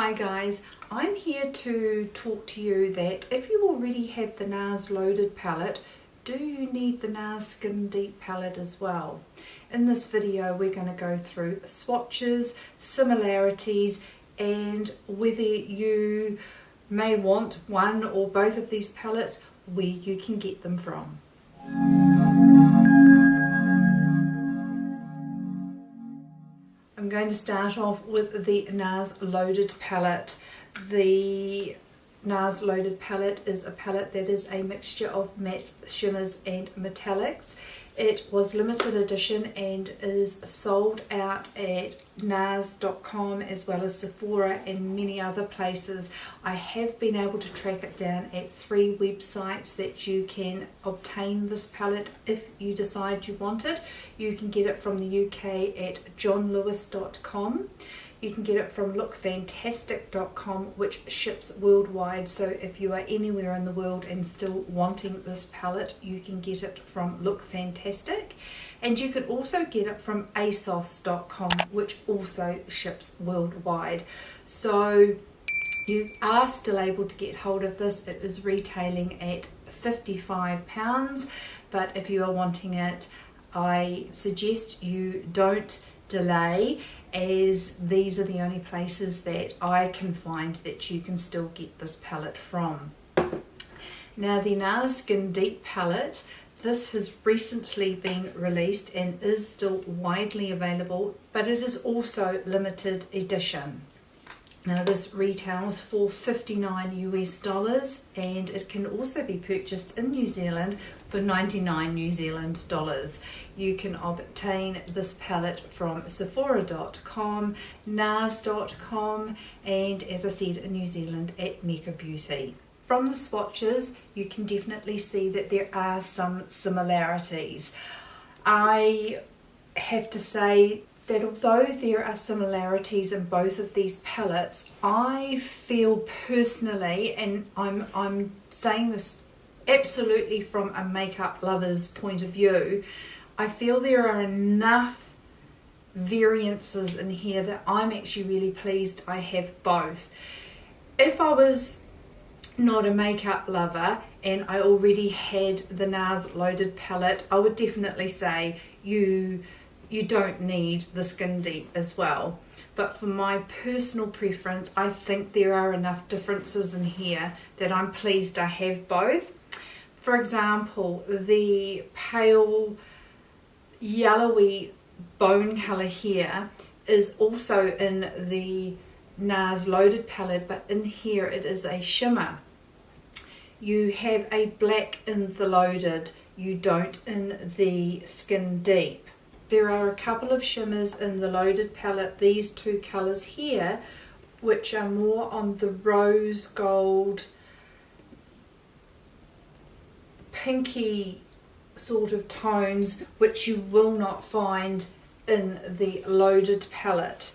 Hi guys, I'm here to talk to you that if you already have the Nars Loaded palette, do you need the Nars Skin Deep palette as well? In this video we're going to go through swatches, similarities and whether you may want one or both of these palettes, where you can get them from. I'm going to start off with the Nars Loaded palette. The Nars Loaded palette is a palette that is a mixture of matte shimmers and metallics. It was limited edition and is sold out at nars.com as well as Sephora and many other places. I have been able to track it down at 3 websites that you can obtain this palette if you decide you want it. You can get it from the UK at johnlewis.com. You can get it from lookfantastic.com, which ships worldwide, so if you are anywhere in the world and still wanting this palette, you can get it from Look Fantastic. And you can also get it from asos.com, which also ships worldwide. So you are still able to get hold of this. It is retailing at £55, but if you are wanting it, I suggest you don't delay, as these are the only places that I can find that you can still get this palette from. Now the Nars Skin Deep palette, this has recently been released and is still widely available, but it is also limited edition. Now this retails for $59 US and it can also be purchased in New Zealand for 99 New Zealand dollars. You can obtain this palette from Sephora.com, Nars.com and, as I said, in New Zealand at Mega Beauty. From the swatches you can definitely see that there are some similarities. I have to say that although there are similarities in both of these palettes, I feel personally, and I'm saying this absolutely from a makeup lover's point of view, I feel there are enough variances in here that I'm actually really pleased I have both. If I was not a makeup lover and I already had the Nars Loaded palette, I would definitely say you don't need the Skin Deep as well. But for my personal preference, I think there are enough differences in here that I'm pleased I have both. For example, the pale yellowy bone colour here is also in the Nars Loaded palette, but in here it is a shimmer. You have a black in the Loaded, you don't in the Skin Deep. There are a couple of shimmers in the Loaded palette, these two colours here, which are more on the rose gold, pinky sort of tones, which you will not find in the Loaded palette.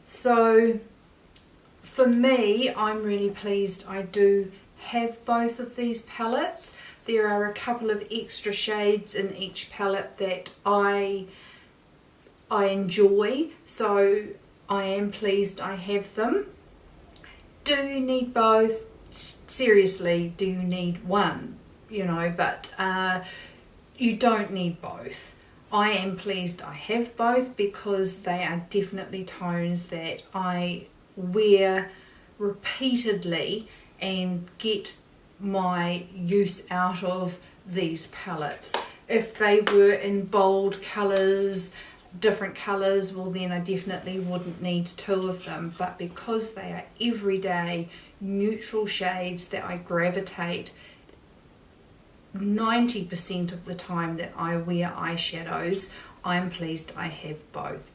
So for me, I'm really pleased I do have both of these palettes. There are a couple of extra shades in each palette that I enjoy, so I am pleased I have them. Do you need both? Seriously, do you need one? You know, but you don't need both. I am pleased I have both because they are definitely tones that I wear repeatedly and get my use out of these palettes. If they were in bold colours, different colours, well then I definitely wouldn't need two of them, but because they are everyday neutral shades that I gravitate 90% of the time that I wear eyeshadows, I'm pleased I have both.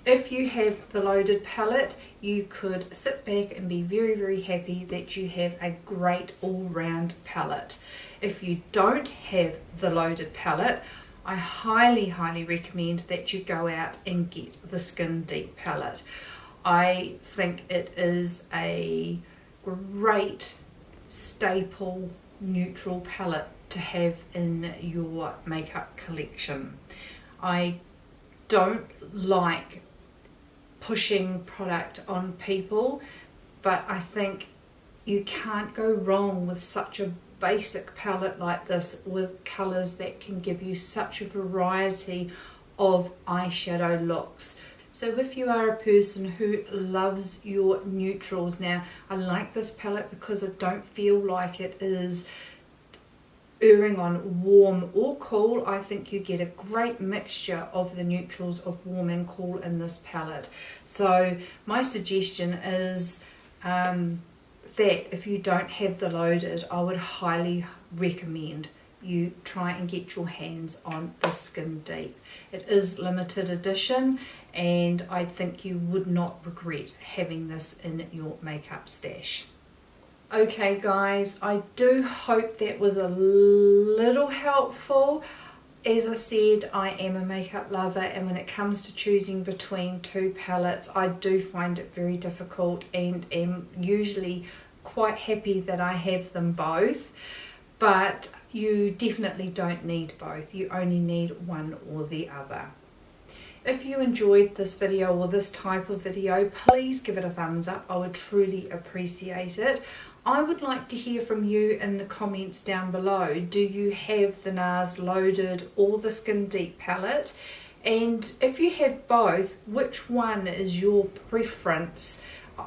If you have the Loaded palette, you could sit back and be very, very happy that you have a great all-round palette. If you don't have the Loaded palette, I highly, highly recommend that you go out and get the Skin Deep palette. I think it is a great staple neutral palette to have in your makeup collection. I don't like pushing product on people, but I think you can't go wrong with such a basic palette like this, with colours that can give you such a variety of eyeshadow looks. So if you are a person who loves your neutrals, now I like this palette because I don't feel like it is erring on warm or cool. I think you get a great mixture of the neutrals of warm and cool in this palette. So my suggestion is that if you don't have the loaded, I would highly recommend you try and get your hands on the Skin Deep. It is limited edition and I think you would not regret having this in your makeup stash. Okay guys, I do hope that was a little helpful. As I said, I am a makeup lover, and when it comes to choosing between two palettes, I do find it very difficult and am usually quite happy that I have them both. But you definitely don't need both. You only need one or the other. If you enjoyed this video or this type of video, please give it a thumbs up. I would truly appreciate it. I would like to hear from you in the comments down below. Do you have the NARS Loaded or the Skin Deep palette? And if you have both, which one is your preference?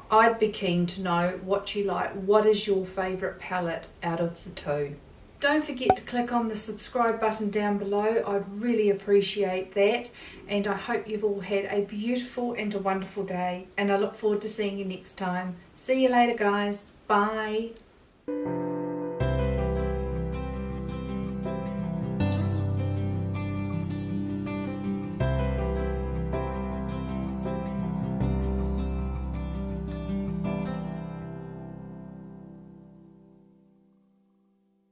I'd be keen to know what you like. What is your favourite palette out of the two? Don't forget to click on the subscribe button down below. I'd really appreciate that. And I hope you've all had a beautiful and a wonderful day. And I look forward to seeing you next time. See you later, guys. Bye.